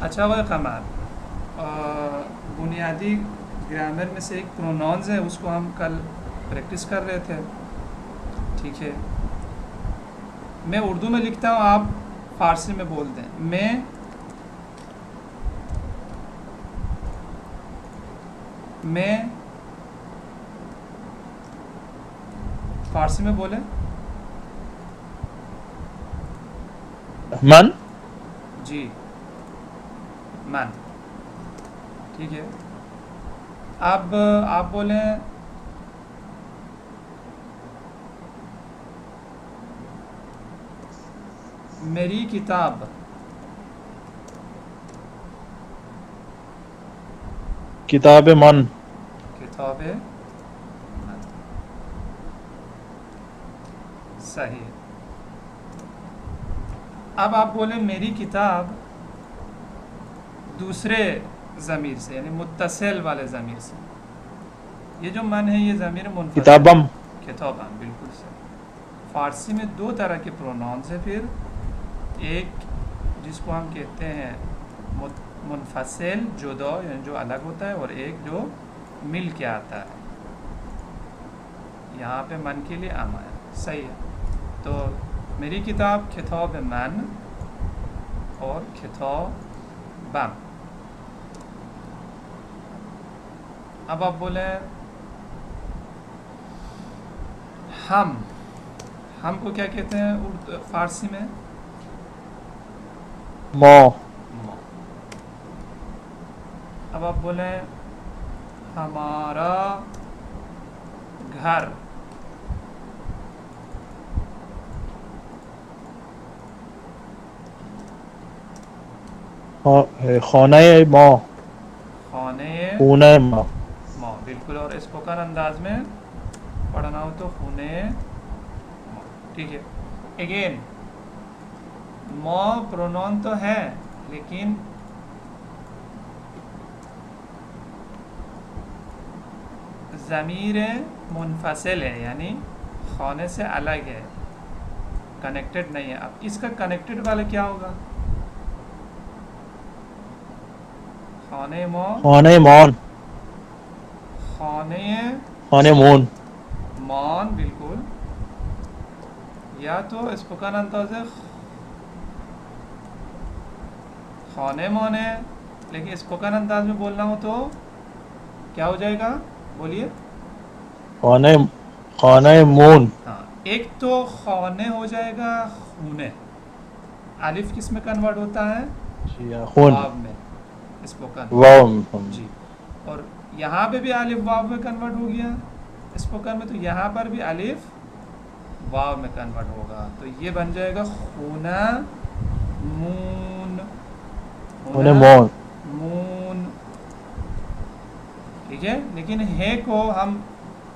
अच्छा वह कमाल, बुनियादी ग्रामर में से एक प्रोनाउंस है, उसको हम कल प्रैक्टिस कर रहे थे। ठीक है, मैं उर्दू में लिखता हूँ, आप फारसी में बोल दें। मैं फारसी में बोले। मन। जी, मन। ठीक है, अब आप बोलें मेरी किताब। किताब मन। किताब है मन। सही है। अब आप बोले मेरी किताब दूसरे ज़मीर से, यानी मुत्तसिल वाले ज़मीर से। ये जो मन है ये ज़मीर मुनफसिल है। किताबम। किताबा, बिल्कुल सही। फ़ारसी में दो तरह के प्रोनाउंस हैं फिर, एक जिसको हम कहते हैं मुनफसिल, जुदा, यानी जो अलग होता है, और एक जो मिल के आता है। यहाँ पे मन के लिए अम है। सही है। तो मेरी किताब किताब मन और किताबम। अब आप बोले हम। हम को क्या कहते हैं उर्दू फारसी में? मो। मौ। अब आप बोले हमारा घर। खाने मो। खाने खूने मो। मौ, बिल्कुल। और स्पोकन अंदाज में पढ़ना हो तो खूने मौ। ठीक है। अगेन, मौ प्रोनाउन तो है, लेकिन ज़मीर मुनफसिल है, यानी खाने से अलग है, कनेक्टेड नहीं है। अब इसका कनेक्टेड वाला क्या होगा? खाने मौ, खाने मौन। खाने खाने मून। मौन, बिल्कुल। या तो स्पोकन अंदाज है खाने मौन है, लेकिन स्पोकन अंदाज में बोलना हो तो क्या हो जाएगा? बोलिए। खाने खाने मून। हाँ, एक तो खाने हो जाएगा खूने। अलिफ किस में कन्वर्ट होता है? खून। वाव में, स्पोकन में। वाव। जी। और यहाँ पे भी अलिफ वाव में कन्वर्ट हो गया स्पोकन में, तो यहाँ पर भी अलिफ वाव में कन्वर्ट होगा, तो ये बन जाएगा खूना मून। खाने खूना मौन। मून। ठीक है, लेकिन है को हम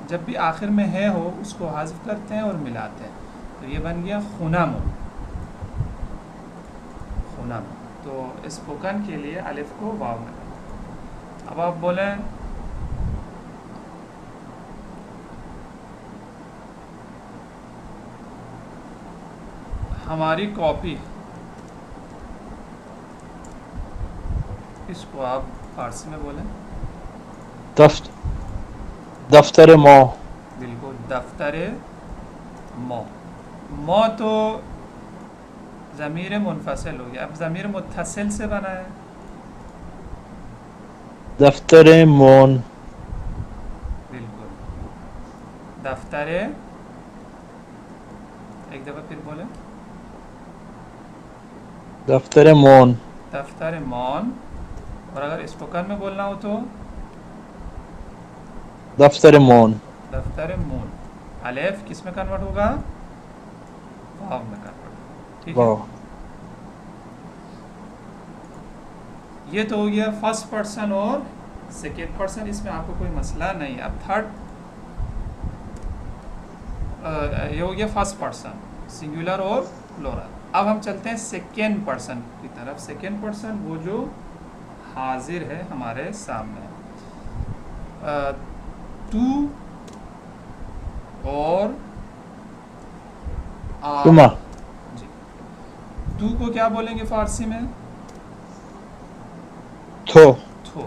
जब भी आखिर में है हो उसको हज़्फ़ करते हैं और मिलाते हैं, तो ये बन गया खूना मून। खूना मून। तो स्पोकन के लिए अलिफ को वाव में कन्वर्ट। अब आप बोलें हमारी कॉपी। इसको आप फारसी में बोलें। दफ्त दफ्तर मो। बिल्कुल, दफ्तर मौ। मौ तो ज़मीर मुनफसिल हो गया, अब ज़मीर मुत्तसिल से बना है। दफ्तर मोन। बिल्कुल, दफ्तर, एक दफ़ा फिर बोले। दफ्तर मोन। दफ्तर मौन। और अगर स्पोकन में बोलना हो तो दफ्तर मोन। दफ्तर मून। अलेफ किस में कन्वर्ट होगा? वाव में कन्वर्ट होगा। ठीक है, वाह। ये तो हो गया फर्स्ट पर्सन और सेकेंड पर्सन, इसमें आपको कोई मसला नहीं। अब थर्ड, ये हो गया फर्स्ट पर्सन सिंगुलर और प्लूरल। अब हम चलते हैं सेकेंड पर्सन की तरफ। सेकेंड पर्सन वो जो हाजिर है हमारे सामने, तू और तुमा। आप। जी, तू को क्या बोलेंगे फारसी में? थो थो।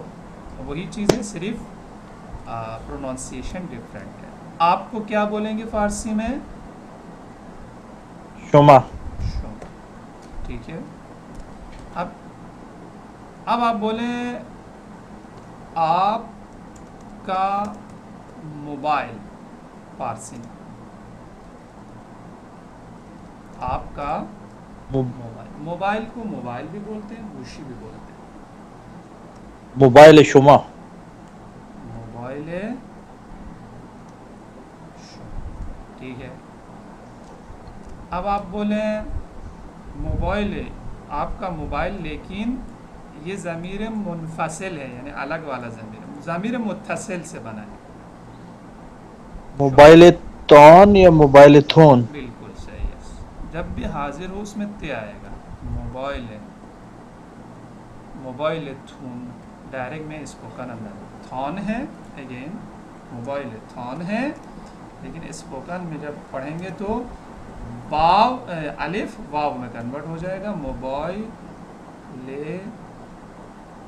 वही चीज़ है, सिर्फ प्रोनाउंसिएशन डिफरेंट है। आपको क्या बोलेंगे फारसी में? शुमा शुम। ठीक है। अब आप बोले आपका मोबाइल, फारसी में आपका मो- मोबाइल। मोबाइल को मोबाइल भी बोलते हैं, गुशी भी बोलते हैं। मोबाइल शुमा मोबाइल शुम। ठीक है। अब आप बोले मोबाइल है, आपका मोबाइल, लेकिन ये ज़मीर मुनफसिल है, यानी अलग वाला ज़मीर, ज़मीर मुत्तसिल से बना है। मोबाइल तौन या मोबाइल थोन। बिल्कुल सही है। जब भी हाजिर हो उसमें ते आएगा। मोबाइल है, मोबाइल थून, डायरेक्ट में स्पोकन अंदर थॉन है। अगेन मोबाइल थॉन है, लेकिन स्पोकन में जब पढ़ेंगे तो वाव अलिफ वाव में कन्वर्ट हो जाएगा। मोबाइल ले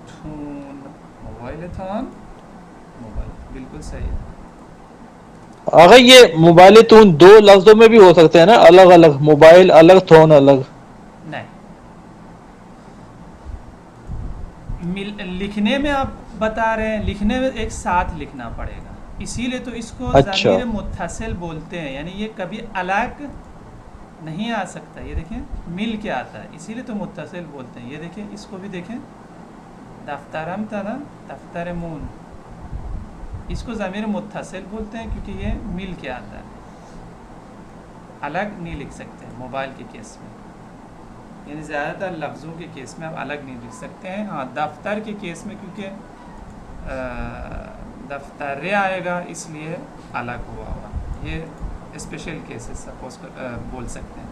थून, मोबाइल थॉन, मोबाइल, बिल्कुल सही है। अगर ये मोबाइल तून दो लफ्जों में भी हो सकते हैं ना, अलग अलग, मोबाइल अलग थोन अलग। नहीं, लिखने में आप बता रहे हैं, लिखने में एक साथ लिखना पड़ेगा, इसीलिए तो इसको अच्छा ज़मीर मुत्तसिल बोलते हैं, यानी ये कभी अलग नहीं आ सकता। ये देखें मिल के आता है, इसीलिए तो मुत्तसिल बोलते हैं। ये देखें, इसको भी देखें, दफ्तरम था ना, दफ्तर मून, इसको ज़मीर मुत्तसिल बोलते हैं क्योंकि ये मिल के आता है, अलग नहीं लिख सकते मोबाइल के केस में। यानी ज़्यादातर लफ्ज़ों के केस में आप अलग नहीं लिख सकते हैं। हाँ, दफ्तर के केस में क्योंकि दफ्तर आएगा इसलिए अलग हुआ होगा, ये स्पेशल केसेस सपोज बोल सकते हैं,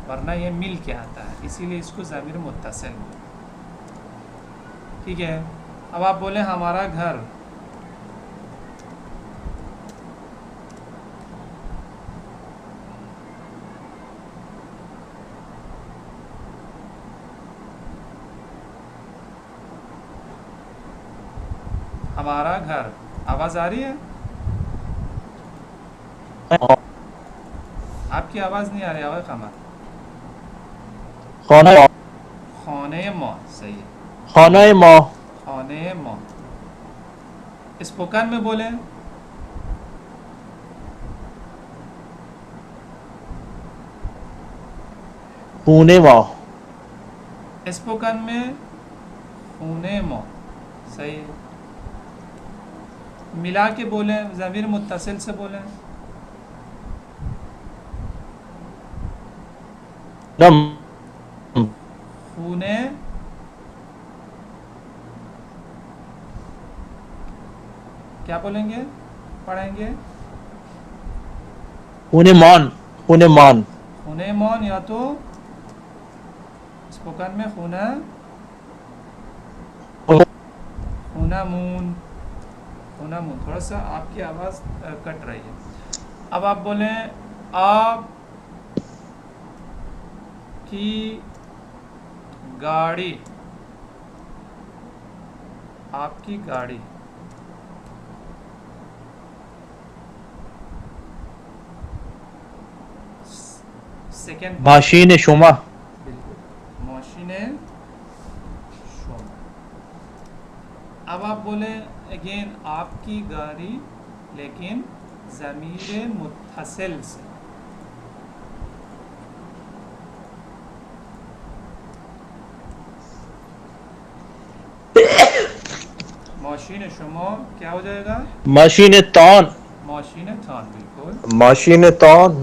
वरना ये मिल के आता है, इसीलिए इसको ज़मीर मुत्तसिल। ठीक है। अब आप बोले हमारा घर, हमारा घर, आवाज़ आ रही है? आपकी आवाज़ नहीं आ रही आवाज़ कमर। खाना खाने माँ, सही है। खाना माँ खाने माँ। स्पोकन में बोले पुणे माँ। स्पोकन में खूने माँ, सही है। मिला के बोले, ज़मीर मुत्तसिल से बोले, नम खूने, क्या बोलेंगे, पढ़ेंगे? पुणे मान पुणे मान खूने मौन, या तो स्पोकन में खूना, खूना मून, खूना मून। थोड़ा सा आपकी आवाज़ कट रही है। अब आप बोलें आप की गाड़ी, आपकी गाड़ी, सेकेंड माशीन शुमा। बिल्कुल, मशीने शोमा। अब आप बोले अगेन आपकी गाड़ी, लेकिन ज़मीर मुत्तसिल से, मशीन शुमा क्या हो जाएगा? मशीन तौन मशीन थान, बिल्कुल मशीन तौन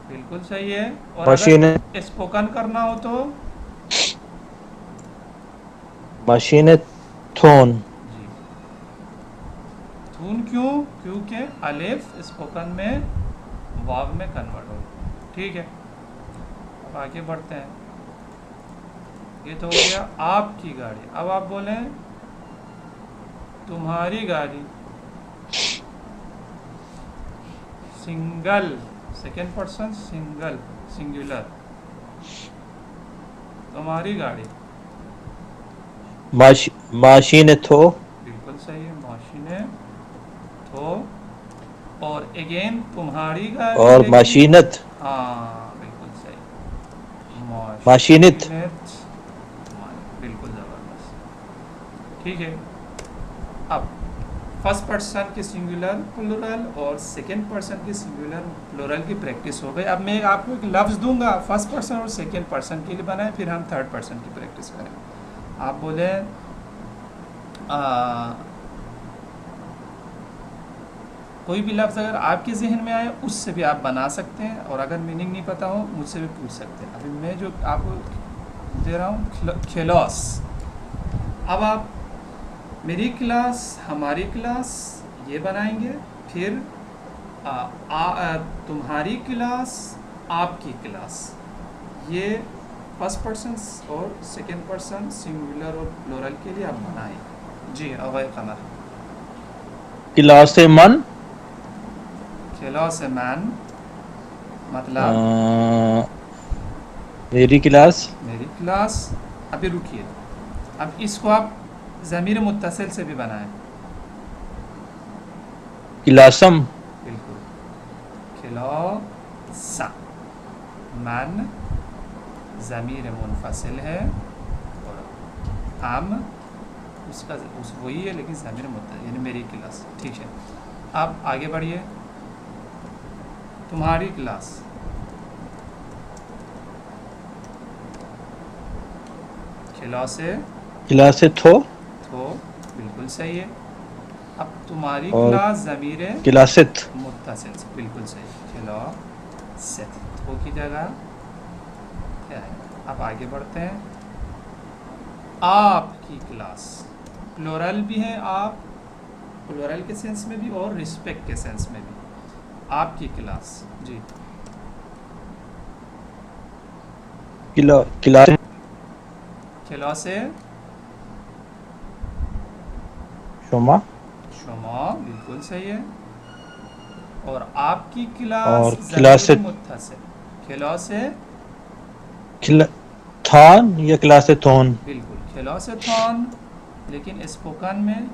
बिल्कुल सही है। और मशीन अगर स्पोकन करना हो तो मशीन थोन। जी, थून, क्यों? क्योंकि अलिफ स्पोकन में वाव में कन्वर्ट हो। ठीक है। अब आगे बढ़ते हैं। ये तो हो गया आपकी गाड़ी। अब आप बोलें तुम्हारी गाड़ी, single, second person single, singular, तुम्हारी गाड़ी। माशीन थो। बिल्कुल सही है, माशीने तो। और अगेन तुम्हारी गाड़ी और लेकिन, माशीनत। हाँ बिल्कुल सही, माशीनित। माशीनेट, बिल्कुल ज़बरदस्त। ठीक है, अब फर्स्ट पर्सन की सिंगुलर प्लूरल और सेकंड पर्सन की सिंगुलर प्लूरल की प्रैक्टिस हो गई। अब मैं आपको एक लफ्ज़ दूंगा, फर्स्ट पर्सन और सेकंड पर्सन के लिए बनाएं, फिर हम थर्ड पर्सन की प्रैक्टिस करें। आप बोले कोई भी लफ्ज़ अगर आपके जहन में आए उससे भी आप बना सकते हैं, और अगर मीनिंग नहीं पता हो मुझसे भी पूछ सकते हैं। अभी मैं जो आपको दे रहा हूँ खिलौस, अब आप मेरी क्लास, हमारी क्लास ये बनाएंगे, फिर तुम्हारी क्लास, आपकी क्लास, ये फर्स्ट पर्सन और सेकंड पर्सन सिंगुलर और प्लूरल के लिए आप बनाएं। जी अवय कमर। क्लास मन। खिलौस मैन मतलब मेरी क्लास। मेरी क्लास। अभी रुकिए, अब इसको आप ज़मीर मुत्तसिल से भी बनाएं। क्लासम। बिल्कुल, खिलौसा, मन ज़मीर मुनफसिल है, और हम उसका उस वही है लेकिन ज़मीर मुत्तसिल, यानी मेरी क्लास। ठीक है, आप आगे बढ़िए। तुम्हारी क्लास, खिलौसे क्लास थो। तो बिल्कुल सही है। अब तुम्हारी और क्लास ज़मीर क्लासित। मुत्तसिल से, बिल्कुल सही, खिलौसत तो की जगह क्या है। अब आगे बढ़ते हैं। आपकी क्लास, प्लूरल भी है आप, प्लूरल के सेंस में भी और रिस्पेक्ट के सेंस में भी। आपकी क्लास, जी क्लास खिलौसे शुमा। शुमा, बिल्कुल सही है। और आपकी क्लास और ज़मीर क्लासित मुत्तसिल, खिलौसे, थान या क्लास थोन। बिल्कुल खिलौसे थॉन, लेकिन स्पोकन में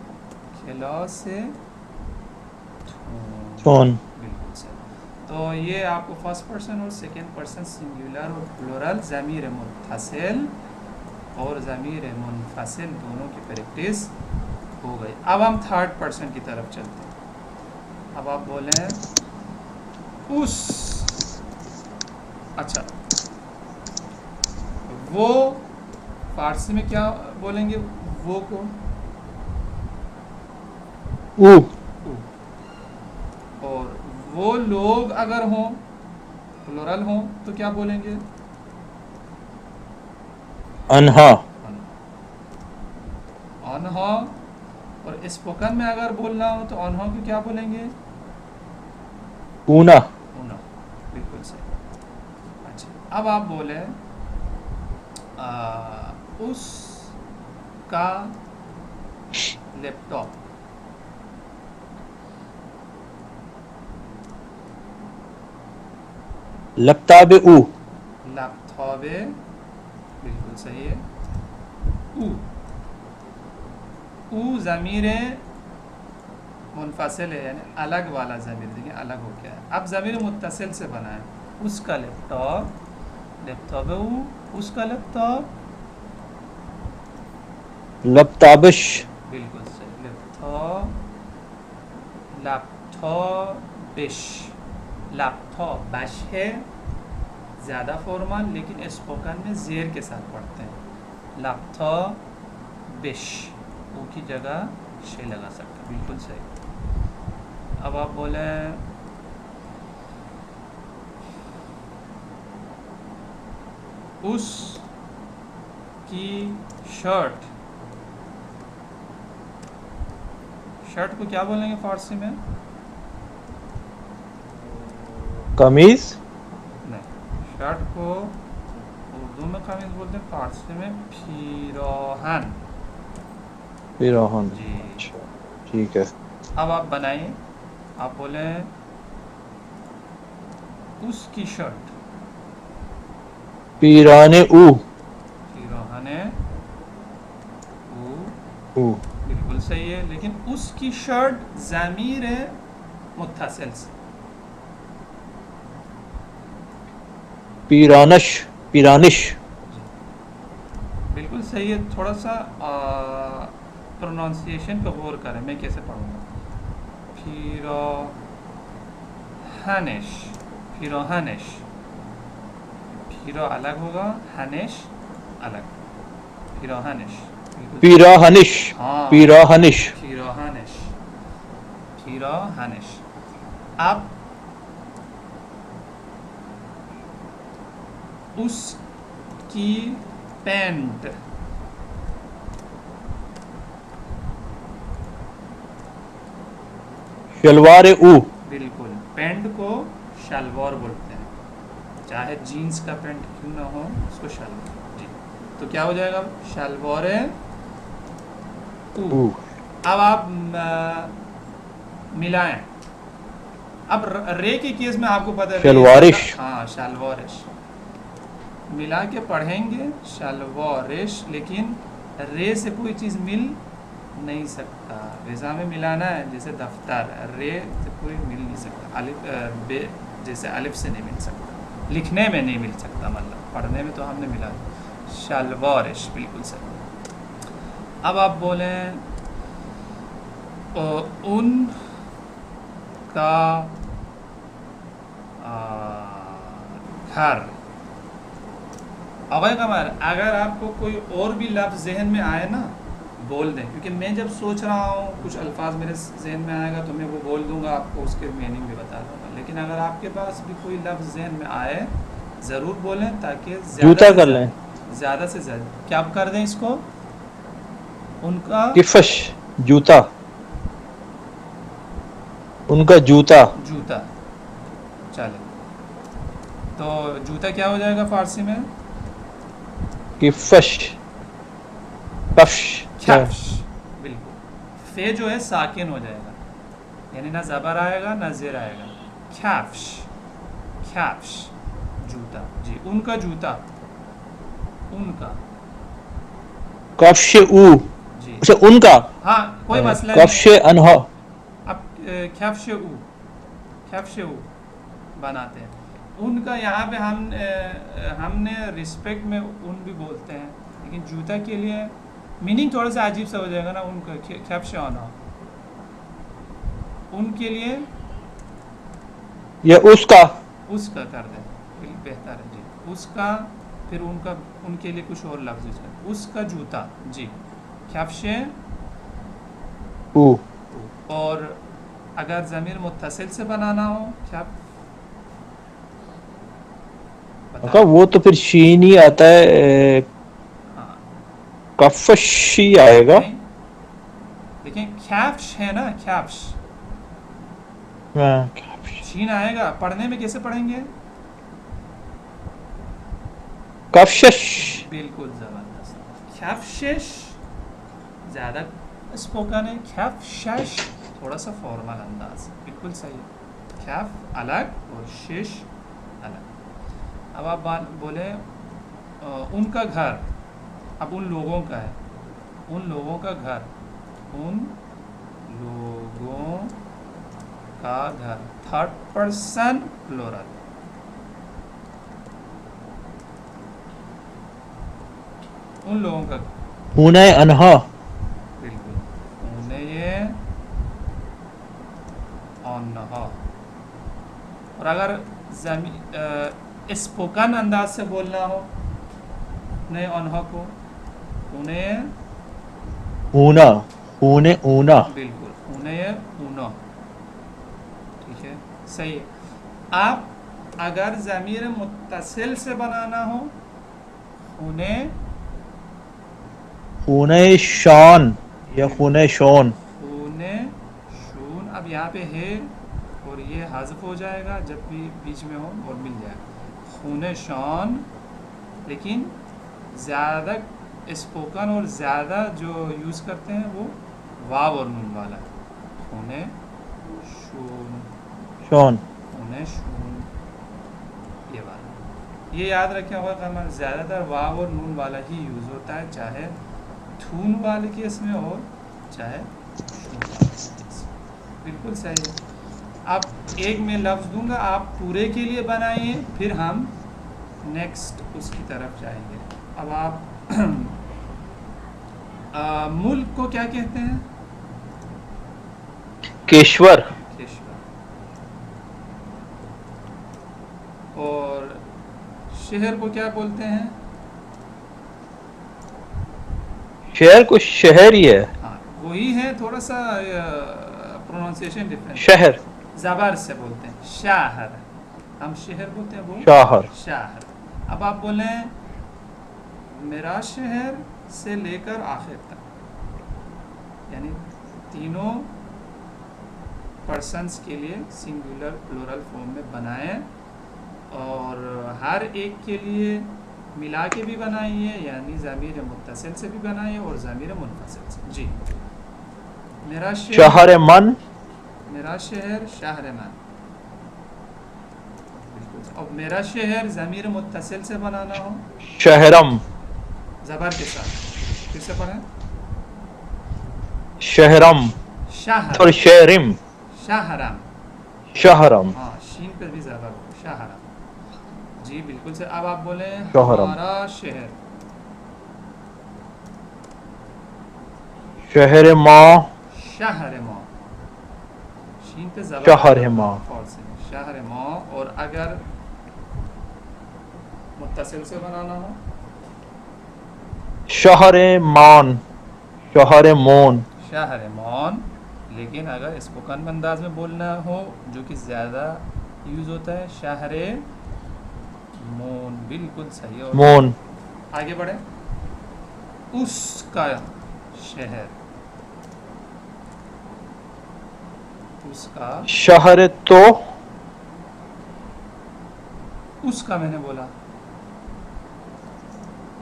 खिलौसे थून, थोन। बिल्कुल सही। तो ये आपको फर्स्ट पर्सन और सेकंड पर्सन सिंगुलर और प्लूरल, ज़मीर मुत्तसिल और ज़मीर मुनफसिल दोनों की प्रैक्टिस हो गई। अब हम थर्ड पर्सन की तरफ चलते हैं। अब आप बोलें उस, अच्छा वो, फारसी में क्या बोलेंगे वो को? ऊ। उ। और वो लोग अगर हों, प्लूरल हों, तो क्या बोलेंगे? अनहा। अनहा। और स्पोकन में अगर बोलना हो तो अनहा को क्या बोलेंगे? ऊना। उना, बिल्कुल सही। अच्छा, अब आप बोले उसका लैपटॉप, लपताब ऊ। लैपटॉपे, बिल्कुल सही है। ऊ, ऊ ज़मीर मुनफसिल है, यानी अलग वाला ज़मीर, देखिए अलग हो गया है। अब ज़मीर मुत्तसिल से बना है, उसका लैपटॉप, लैपटॉप है ऊ, उसका लैपटॉप, लपताबिश। बिल्कुल सही, लैपटॉप, लैपटॉपिश, लैपटॉप बश है ज़्यादा फॉर्मल, लेकिन स्पोकन में ज़ेर के साथ पढ़ते हैं। लैपटॉप बिश, ऊ की जगह शे लगा सकते हैं, बिल्कुल सही। अब आप बोले उस की शर्ट, शर्ट को क्या बोलेंगे फारसी में? कमीज। नहीं, शर्ट को उर्दू में कमीज बोलते हैं, फारसी में फिरोहन। फिरोहन। जी, अच्छा ठीक है। अब आप बनाइए। आप बोले उसकी शर्ट, पीराने ऊ। फिरोहन ऊ ऊ बिल्कुल सही है, लेकिन उसकी शर्ट ज़मीर है मुत्तसिल से। पिरानश पिरानिश जी बिल्कुल सही है। थोड़ा सा प्रोनाउंसिएशन पे गौर करें, मैं कैसे पढ़ूँगा। फिरोहनिश, फिरोहनिश, फिरो अलग होगा, हनिश अलग, फिरोहनिश बिल्कुल। पिराहनिश हाँ पिराहनिश फिरोहनिश, फिरोहनिश। अब उसकी पैंट, शलवार ऊ बिल्कुल पैंट को शलवार बोलते हैं, चाहे जीन्स का पैंट क्यों ना हो उसको शलवार। जी तो क्या हो जाएगा, शलवार ऊ। ऊ अब आप मिलाएं। अब रे के केस में आपको पता है रे शलवारिश ज़्यादा, हाँ शलवारिश मिला के पढ़ेंगे शलवारिश, लेकिन रे से कोई चीज़ मिल नहीं सकता। वैसा में मिलाना है जैसे दफ्तर, रे से कोई मिल नहीं सकता, अलिफ बे जैसे अलिफ से नहीं मिल सकता, लिखने में नहीं मिल सकता, मतलब पढ़ने में तो हमने मिला। शलवारिश बिल्कुल सही। अब आप बोलें उन का घर। अगर कमर, अगर आपको कोई और भी लफ्ज़ जहन में आए ना बोल दें, क्योंकि मैं जब सोच रहा हूँ कुछ अल्फाज मेरे जहन में आएगा तो मैं वो बोल दूँगा, आपको उसके मीनिंग भी बता दूँगा। लेकिन अगर आपके पास भी कोई लफ्ज़ जहन में आए ज़रूर बोलें, ताकि जूता कर लें ज़्यादा से ज़्यादा क्या आप कर दें इसको, उनका किफश जूता उनका जूता जूता। चले तो जूता क्या हो जाएगा फ़ारसी में, किफश कफ्श ख्याफ्श। बिल्कुल, फे जो है साकिन हो जाएगा, यानी ना ज़बर आएगा ना ज़ेर आएगा। ख्याफ्श, ख्याफ्श जूता। जी उनका जूता, उनका। कफ्श ऊ जी अच्छा उनका हाँ कोई मसला नहीं। कफ्श अनहा अब ख्याफ्श ऊ, ख्याफ्श ऊ बनाते हैं। उनका यहाँ पे हमने रिस्पेक्ट में उन भी बोलते हैं, लेकिन जूता के लिए मीनिंग थोड़ा सा अजीब सा हो जाएगा ना। उनका ख्याफ्श अनहा, उनके लिए या उसका उसका कर दें, बेहतर है जी। उसका, फिर उनका, उनके लिए कुछ और लफ्ज़ उसका, उसका जूता। जी ख्याफ्शे। ऊ और अगर ज़मीर मुत्तसिल से बनाना हो क्या अका वो तो फिर शीन ही आता है हाँ कफश ही आएगा। नहीं, लेकिन ख्याफ्श है ना, ख्याफ्श हाँ, शीन आएगा। पढ़ने में कैसे पढ़ेंगे, कफशश बिल्कुल ज़बरदस्त। ख्याफ्शेश ज़्यादा स्पोकन है, ख्याफ्शश थोड़ा सा फॉर्मल अंदाज, बिल्कुल सही है। ख्याफ अलग और शेष अलग। अब आप बात बोले उनका घर, अब उन लोगों का है, उन लोगों का घर, उन लोगों का घर, थर्ड पर्सन प्लूरल। उन लोगों का, हुने अनहा बिल्कुल उन्हें ये अनहा। और अगर स्पोकन अंदाज से बोलना हो उन्हें अनहा को, उन्हें ऊना ऊने ऊना बिल्कुल उन्हें ऊना, ठीक है सही है। आप अगर ज़मीर मुत्तसिल से बनाना हो उन्हें खूने शान या खूने शोन उन्हें शून। अब यहाँ पे है और ये हाज़िफ हो जाएगा जब भी बीच में हो और मिल जाएगा खूने शान, लेकिन ज़्यादा स्पोकन और ज़्यादा जो यूज़ करते हैं वो वाव और नून वाला है। खूने शून, शोन खूने शून, ये वाला ये याद रखें होगा। ज़्यादातर वाव और नून वाला ही यूज़ होता है, चाहे थून वाले केस में और चाहे शून वाले केस में। बिल्कुल सही है। अब एक मैं लफ्ज़ दूंगा, आप पूरे के लिए बनाइए, फिर हम नेक्स्ट उसकी तरफ जाएंगे। अब आप मुल्क को क्या कहते हैं? केश्वर। केशवर। और शहर को क्या बोलते हैं? शहर को शहर ही है। हाँ, वही है, थोड़ा सा प्रोनाउंसिएशन डिफरेंस। शहर ज़बर से बोलते हैं शहर, हम शहर बोलते हैं, वो शहर। शहर। अब आप बोलें मेरा शहर से लेकर आखिर तक, यानी तीनों पर्सन्स के लिए सिंगुलर प्लूरल फॉर्म में बनाएं, और हर एक के लिए मिला के भी बनाइए, यानी ज़मीर मुत्तसिल से भी बनाइए और ज़मीर मुनफसिल से। जी, मेरा शहर, शहर मन। मेरा शहर शहर मन। अब मेरा शहर ज़मीर मुत्तसिल से बनाना हो, शहरम। ज़बर के साथ, फिर से पढ़ें, शहरम शहर, और शहरिम। शहरम। शहरम। हाँ, शीन पर भी ज़बर हो, शहरम। जी बिल्कुल से। अब आप बोलें शहरम। हमारा शहर, शहर माँ। शहर माँ, शीन पे ज़बर शहर माँ। और से शहर माँ। और अगर मुत्तसिल से बनाना हो, शहर मान। शहर मोन। शहर मौन। लेकिन अगर स्पोकन अंदाज में बोलना हो, जो कि ज़्यादा यूज़ होता है, शहर मोन। बिल्कुल सही। और मोन। आगे बढ़े, उसका शहर, उसका, शहर तो। उसका मैंने बोला,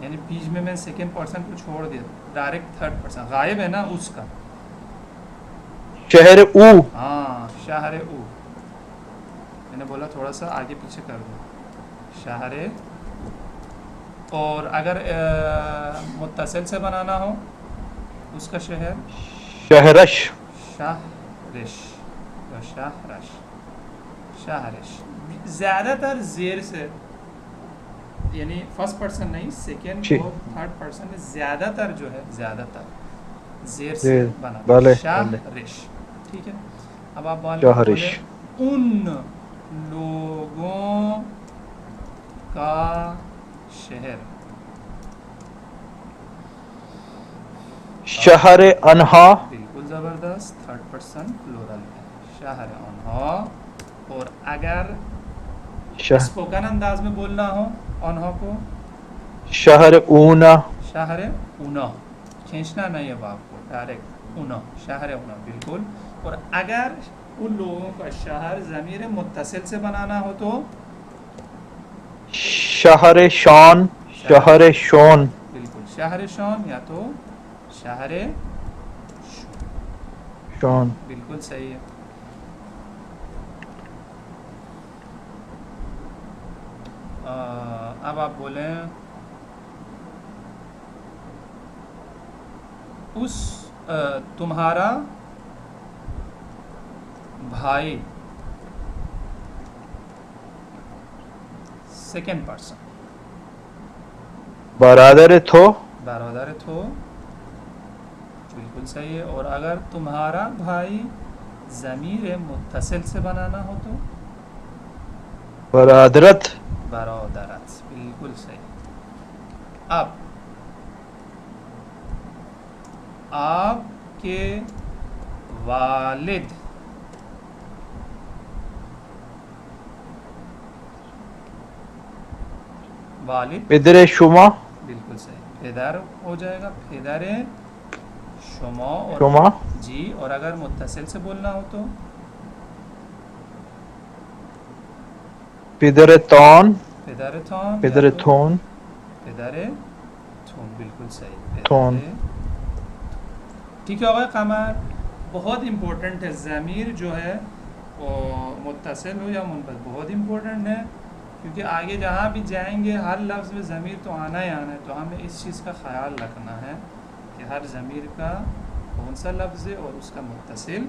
यानी बीच में मैं सेकेंड पर्सन को छोड़ दिया, डायरेक्ट थर्ड पर्सन गायब है ना, उसका। शहर ऊ। हाँ, शहर ऊ, मैंने बोला थोड़ा सा आगे पीछे कर दो, शहर। और अगर मुत्तसिल से बनाना हो, उसका शहर, शहरश। शाहरिश, तो शाहरश, शाहरिश। ज़्यादातर ज़ेर से, यानी फर्स्ट पर्सन नहीं, सेकेंड और थर्ड पर्सन में ज़्यादातर जो है, ज़्यादातर ज़ेर से बना, शाहरिश। ठीक है। अब आप बोले उन लोगों का शहर, शहर अनहा। बिल्कुल ज़बरदस्त, थर्ड पर्सन प्लूरल है, शहर अनहा। और अगर स्पोकन अंदाज में बोलना हो अनहा को, शहर ऊना। शहर ऊना, खींचना नहीं है बाप को, डायरेक्ट ऊना, शहर ऊना। बिल्कुल। और अगर उन लोगों का शहर ज़मीर मुत्तसिल से बनाना हो तो शहर शान। शहर शोन। बिल्कुल, शहर शौन या तो शहर शोन। बिल्कुल सही है। अब आप बोलें उस तुम्हारा भाई, सेकेंड पर्सन, बरादर थो। बरादर थो, बिल्कुल सही है। और अगर तुम्हारा भाई ज़मीर मुत्तसिल से बनाना हो तो बरादरत। बरादरत, बिल्कुल सही। अब आपके वालिद, वालिद, पिदरे शुमा। बिल्कुल सही, फेदर हो जाएगा, फेदर शुमा। और शुमा। जी, और अगर मुत्तसिल से बोलना हो तो पिदरे तौन। फेदर थॉन, पिदरे थोन। फेदर थून, बिल्कुल सही, थोन। ठीक है। होगा कमर, बहुत इम्पोर्टेंट है, ज़मीर जो है वो मुत्तसिल हो या मुनफसिल, बहुत इम्पोर्टेंट है, क्योंकि आगे जहाँ भी जाएंगे हर लफ्ज़ में ज़मीर तो आना ही आना है। तो हमें इस चीज़ का ख्याल रखना है कि कि हर ज़मीर का कौन सा लफ्ज़ है और उसका मुत्तसिल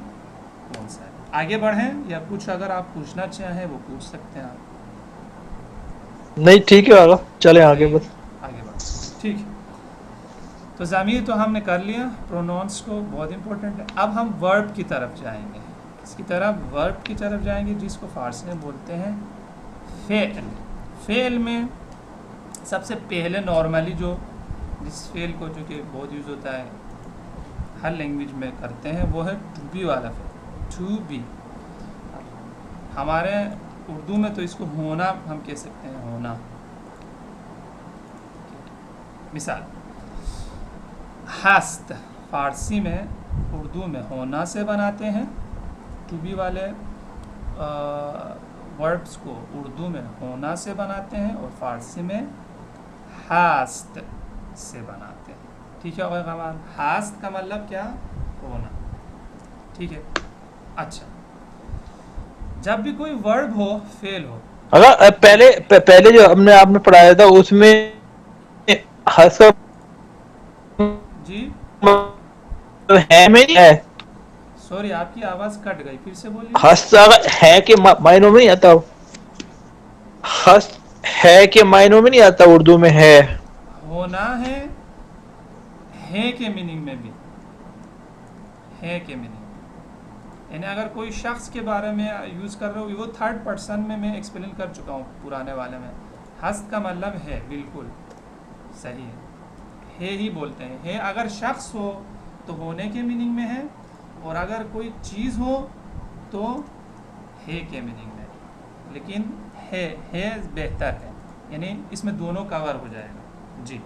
कौन सा है। आगे बढ़ें या कुछ अगर आप पूछना चाहें वो पूछ सकते हैं आप। नहीं ठीक है आगा, चले आगे सही है, बस। आगे बढ़ें, ठीक है। तो ज़मीर तो हमने कर लिया, प्रोनाउंस को बहुत इंपॉर्टेंट है। अब हम वर्ब की तरफ जाएंगे। किसकी तरफ? वर्ब की तरफ जाएंगे, जिसको फ़ारसी में बोलते हैं फ़ेल। फ़ेल में सबसे पहले नॉर्मली जो जिस फ़ेल को जो कि बहुत यूज़ होता है हर लैंग्वेज में करते हैं वो है टू बी वाला फ़ेल, टू बी। हमारे उर्दू में तो इसको होना हम कह सकते हैं, होना। मिसाल हस्त फ़ारसी में उर्दू में होना से बनाते हैं, टू बी वाले वर्ब्स को उर्दू में होना से बनाते हैं और फ़ारसी में हास्त से बनाते हैं। ठीक है और कमाल, हास्त का मतलब क्या? होना। ठीक है। अच्छा, जब भी कोई वर्ब हो फेल हो, अगर पहले जो हमने आपने पढ़ाया था उसमें हस का जी मतलब है में नहीं है, सॉरी आपकी आवाज़ कट गई, फिर से बोलिए। हस अगर है के मायनों में नहीं आता, हस है के मायनों में नहीं आता, उर्दू में है। होना है के मीनिंग में भी, है के मीनिंग में। यानी अगर कोई शख्स के बारे में यूज़ कर रहे हो, वो थर्ड पर्सन में मैं एक्सप्लेन कर चुका हूँ पुराने वाले में। हस्त का मतलब है, बिल्कुल सही है ही बोलते हैं। है अगर शख्स हो तो होने के मीनिंग में है, और अगर कोई चीज़ हो तो है के मीनिंग में। लेकिन है बेहतर है, यानी इसमें दोनों कवर हो जाएगा जी।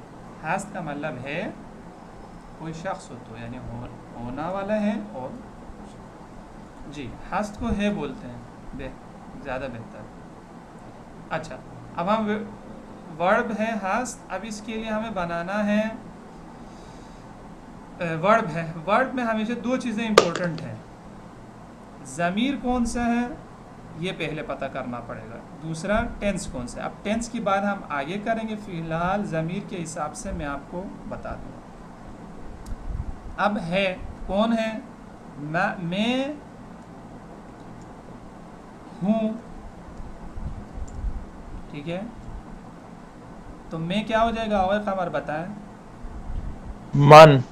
हस्त का मतलब है कोई शख्स हो तो, यानी होना वाला है, और जी हस्त को है बोलते हैं, ज़्यादा बेहतर। अच्छा, अब हम वर्ब है हस्त, अब इसके लिए हमें बनाना है वर्ब है। वर्ब में हमेशा दो चीज़ें इंपॉर्टेंट हैं, ज़मीर कौन सा है ये पहले पता करना पड़ेगा, दूसरा टेंस कौन सा है। अब टेंस की बात हम आगे करेंगे, फ़िलहाल ज़मीर के हिसाब से मैं आपको बता दूँगा। अब है कौन है? मैं हूँ, ठीक है। तो मैं क्या हो जाएगा और कमर बताएं? मन।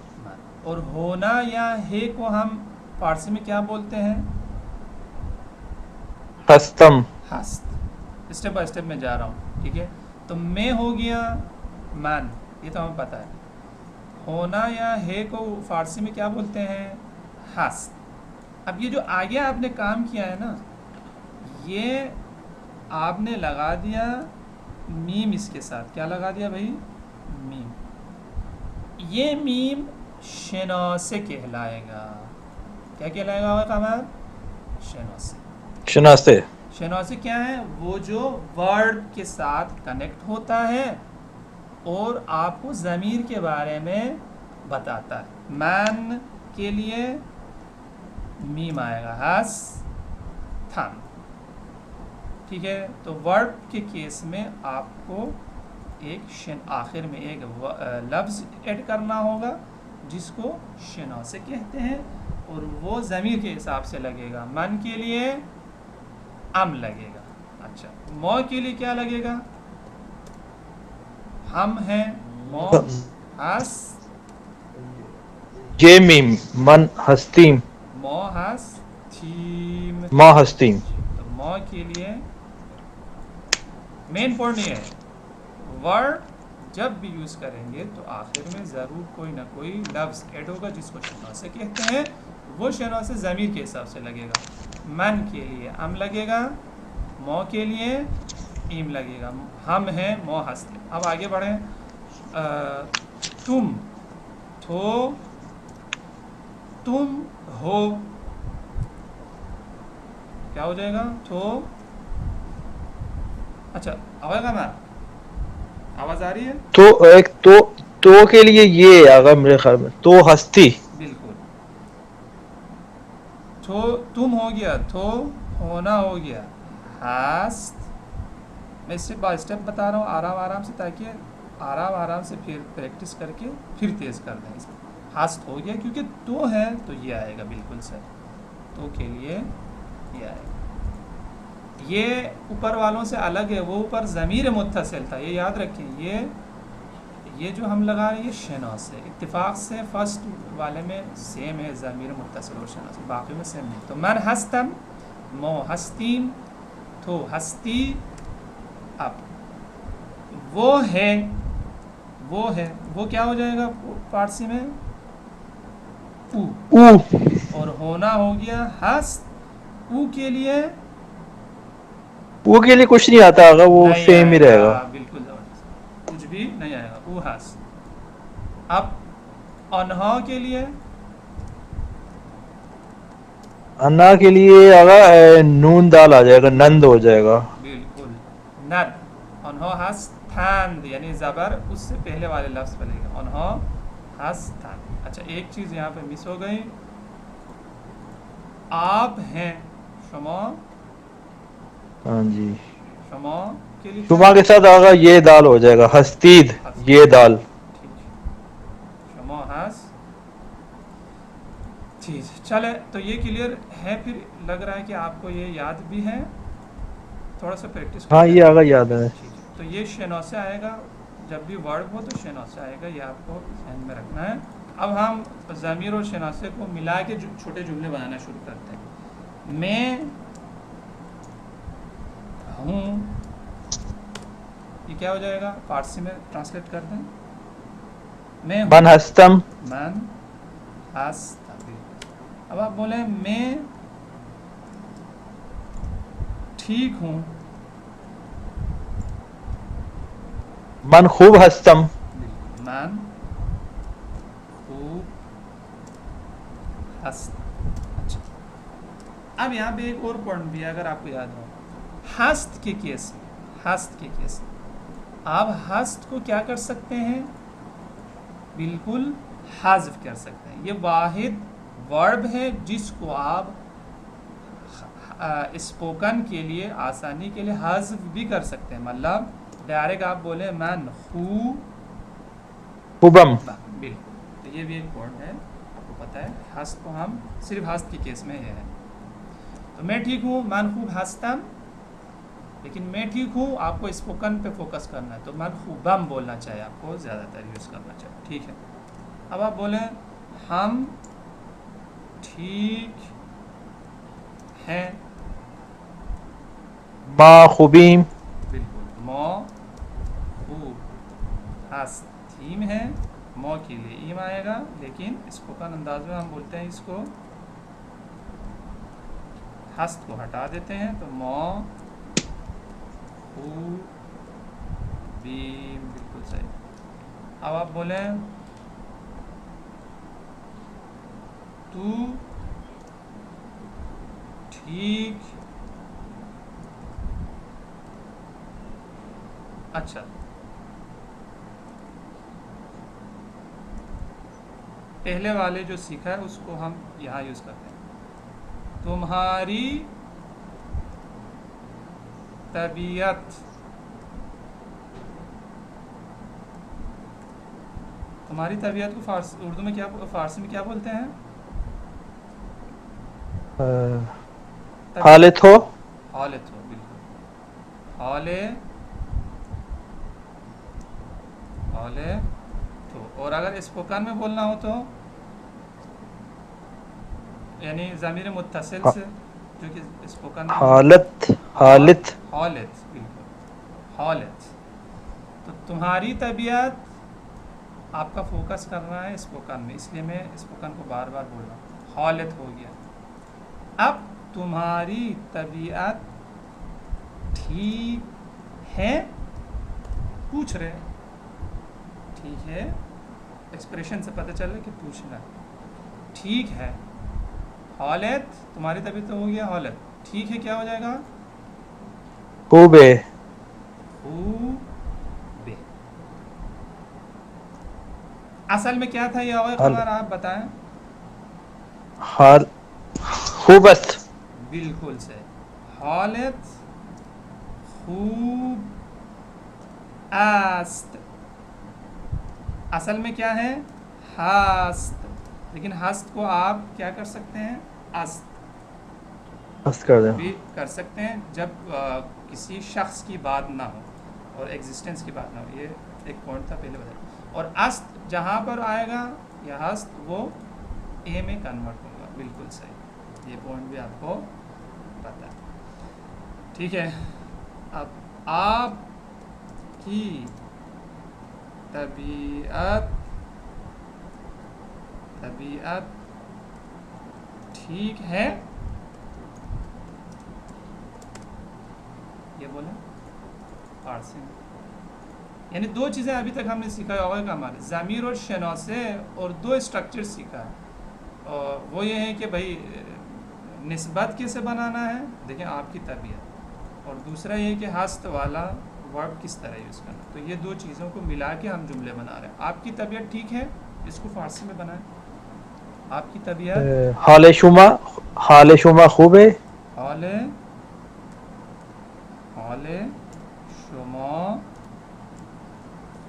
और होना या है को हम फारसी में क्या बोलते हैं? हस्तम। हस्त। स्टेप बाय स्टेप में जा रहा हूँ, ठीक है। तो मैं हो गया मन, ये तो हमें पता है। होना या है को फारसी में क्या बोलते हैं? हस्त। अब ये जो आगे आपने काम किया है ना, ये आपने लगा दिया मीम इसके साथ। क्या लगा दिया भाई? मीम। ये मीम शनासे कहलाएगा। क्या कहलाएगा और कमर? शनासे। शनासे। शनासे क्या है? वो जो वर्ड के साथ कनेक्ट होता है और आपको ज़मीर के बारे में बताता है। मैन के लिए मीम आएगा, हस थम, ठीक है। तो वर्ब के केस में आपको एक आखिर में एक लफ्ज़ ऐड करना होगा जिसको शनासे कहते हैं, और वो ज़मीर के हिसाब से लगेगा। मन के लिए अम लगेगा। अच्छा, मौ के लिए क्या लगेगा? हम हैं, मौ हस ये मीम मन हस्तीम, मौ हस थीम। माँ हस्तीम। तो मौ के लिए मेन पॉइंट ये है, वर्ड जब भी यूज़ करेंगे तो आखिर में ज़रूर कोई ना कोई लफ्ज़ ऐड होगा जिसको शनासे कहते हैं। वो शनासे ज़मीर के हिसाब से लगेगा। मन के लिए अम लगेगा, मौ के लिए ईम लगेगा। हम हैं, मौ हंसते। अब आगे बढ़ें। तुम, थो, तुम हो, क्या हो जाएगा? थो। अच्छा, आवाज़ का मैं आवाज़ आ रही है? तो एक तो के लिए ये आगा मेरे ख्याल में तो हस्ती। बिल्कुल। थो तुम हो गया, थो होना हो गया, हास्ट। मैं स्टेप बाय स्टेप बता रहा हूँ आराम आराम से, ताकि आराम आराम से फिर प्रैक्टिस करके फिर तेज़ कर दें इसको। हास्ट हो गया क्योंकि तो है तो ये आएगा, बिल्कुल सही, तो के लिए ये आएगा। ये ऊपर वालों से अलग है, वो ऊपर ज़मीर मुत्तसिल था, ये याद रखें। ये जो हम लगा रहे हैं ये शनास है, इत्तिफाक से फर्स्ट वाले में सेम है ज़मीर मुत्तसिल और शनास, बाकी में सेम नहीं। तो मन हस्तम, मो हस्तीन, तो हस्ती। अब वो है, वो क्या हो जाएगा फारसी में? ऊ। और होना हो गया हस्त। ऊ के लिए वो के लिए कुछ नहीं आता होगा, वो नहीं सेम ही आएगा, रहेगा। बिल्कुल कुछ भी नहीं आएगा, ऊ हस्त। अब अनहा के लिए अन्ना के लिए आगा नून दाल आ जाएगा, नंद हो जाएगा। बिल्कुल नद। अनहा हस्तंद, यानी ज़बर उससे पहले वाले लफ्ज़ पर लेगा, अनहा हस्तंद। अच्छा, एक चीज़ यहाँ पे मिस हो गई, आप हैं, शमा। हाँ जी, शमा के लिए क्या शुमा के साथ आगा ये दाल हो जाएगा, हस्तीद, हस्त, ये दाल। ठीक है, शमा हस। ठीक, चले तो ये क्लियर है, फिर लग रहा है कि आपको ये याद भी है, थोड़ा सा प्रैक्टिस कर हाँ ये लेते आगा हैं। याद है। ठीक है, तो ये शेनौ से आएगा, जब भी वर्ड हो तो शेनौ से आएगा, ये आपको ध्यान में रखना है। अब हम ज़मीर और शनासे को मिला के छोटे जुमले बनाना शुरू करते हैं। मैं हूँ, ये क्या हो जाएगा फारसी में ट्रांसलेट कर दें? मैं हूँ, मन हस्तम, मन हस्त। अब आप बोले मैं ठीक हूँ, मन खूब हस्तम। मन खूब हस्त। अच्छा, अब यहाँ पे एक और पॉइंट भी है, अगर आपको याद हो, हस्त के केस में, हस्त के केस में आप हस्त को क्या कर सकते हैं? बिल्कुल हाज़िफ कर सकते हैं। ये वाहिद वर्ब है जिसको आप स्पोकन के लिए, आसानी के लिए हाज़िफ भी कर सकते हैं। मतलब डायरेक्ट आप बोले मन खुबम। बिल्कुल, तो ये भी एक पॉइंट है, आपको पता है। हस्त को हम सिर्फ हस्त के केस में ये है, तो मैं ठीक हूँ, मन खूब हस्तम, लेकिन मैं ठीक हूँ आपको स्पोकन पे फोकस करना है, तो मन खूबम बोलना चाहिए, आपको ज़्यादातर यूज़ करना चाहिए। ठीक है, अब आप बोले हम ठीक हैं, मा खुबीम। बिल्कुल, मौ खूब हस्तीम है, मौ के लिए ईम आएगा, लेकिन स्पोकन अंदाज में हम बोलते हैं इसको, हस्त को हटा देते हैं, तो मौ खूब बीम, बिल्कुल सही। अब आप बोले तू ठीक। अच्छा, पहले वाले जो सीखा है उसको हम यहाँ यूज़ करते हैं। तुम्हारी तबीयत, तुम्हारी तबीयत को फारसी, उर्दू में क्या, फारसी में क्या बोलते हैं? हालित हो। हालत हो, बिल्कुल, हाले हाले तो। और अगर स्पोकन में बोलना हो तो, यानी ज़मीर मुत्तसिल से, जो कि स्पोकन में हालत, हालित। हालत, बिल्कुल, हालत। तो तुम्हारी तबीयत, आपका फोकस करना है स्पोकन में, इसलिए मैं स्पोकन को बार बार बोल रहा हूँ। हालत हो गया। अब तुम्हारी तबीयत ठीक है, पूछ रहे, ठीक है, एक्सप्रेशन से पता चल रहा है कि पूछना, ठीक है। हालत, तुम्हारी तबीयत तो हो गया हालत, ठीक है क्या हो जाएगा? खूबे। खूबे। असल में क्या था ये, और खबर आप बताएं। हाल खूबत। बिल्कुल सही, हालत खूब आस्त, असल में क्या है? हास्त, लेकिन हस्त को आप क्या कर सकते हैं, अस्त हस्त कर दे। भी कर सकते हैं जब किसी शख्स की बात ना हो और एग्जिस्टेंस की बात ना हो। ये एक पॉइंट था पहले बताया। और अस्त जहाँ पर आएगा या हस्त, वो ए में कन्वर्ट होगा। बिल्कुल सही, ये पॉइंट भी आपको पता है। ठीक है, अब आपकी तबीयत ठीक है, ये बोले फारसी में। यानी दो चीज़ें अभी तक हमने सीखा होगा कि हमारे ज़मीर और शनासे, और दो स्ट्रक्चर सीखा है। और वो ये है कि भाई निस्बत कैसे बनाना है, देखें आपकी तबीयत, और दूसरा ये कि हस्त वाला वर्ब किस तरह यूज़ करना। तो ये दो चीज़ों को मिला के हम जुमले बना रहे हैं। आपकी तबीयत ठीक है, इसको फारसी में बनाएं। आपकी तबीयत, हाल शुमा खूब है। हाले शुमा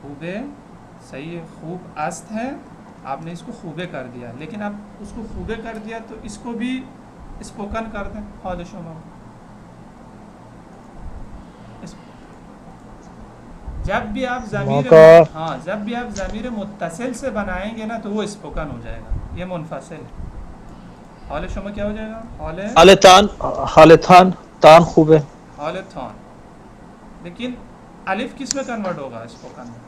खूबे, सही है। खूब अस्त है, आपने इसको खूबे कर दिया, लेकिन आप उसको खूबे कर दिया तो इसको भी स्पोकन कर दें, हाल शुमा। जब भी आप जब भी आप ज़मीर मुत्तसिल से बनाएंगे ना तो वो स्पोकन हो जाएगा। ये मुनफसिल है। हाल शुमा क्या हो जाएगा, हाल थान तान खूब है। हाल थान। लेकिन अलिफ किस में कन्वर्ट होगा, स्पोकन में।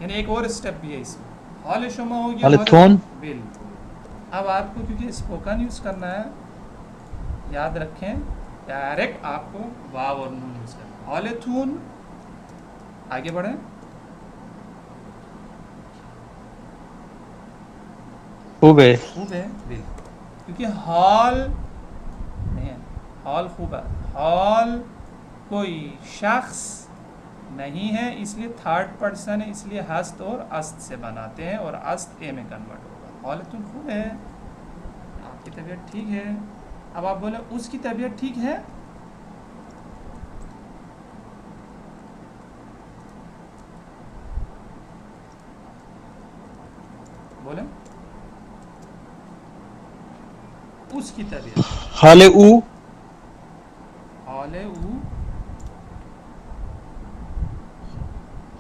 यानी एक और स्टेप भी है इसमें। हाल शुमा हो गया, हाल बिल्कुल। अब आपको क्योंकि स्पोकन यूज़ करना है, याद रखें, डायरेक्ट आपको वाव और नून यूज़ करना है। हाल थून, आगे बढ़ें। खूब है, बिल्कुल, क्योंकि हॉल नहीं है, हॉल खूब है। हॉल कोई शख्स नहीं है, इसलिए थर्ड पर्सन है, इसलिए हस्त और अस्त से बनाते हैं, और अस्त ए में कन्वर्ट होगा। हॉल तुम खूब है, आपकी तबीयत ठीक है। अब आप बोले उसकी तबीयत ठीक है, बोले उसकी तबीयत, हाले ऊ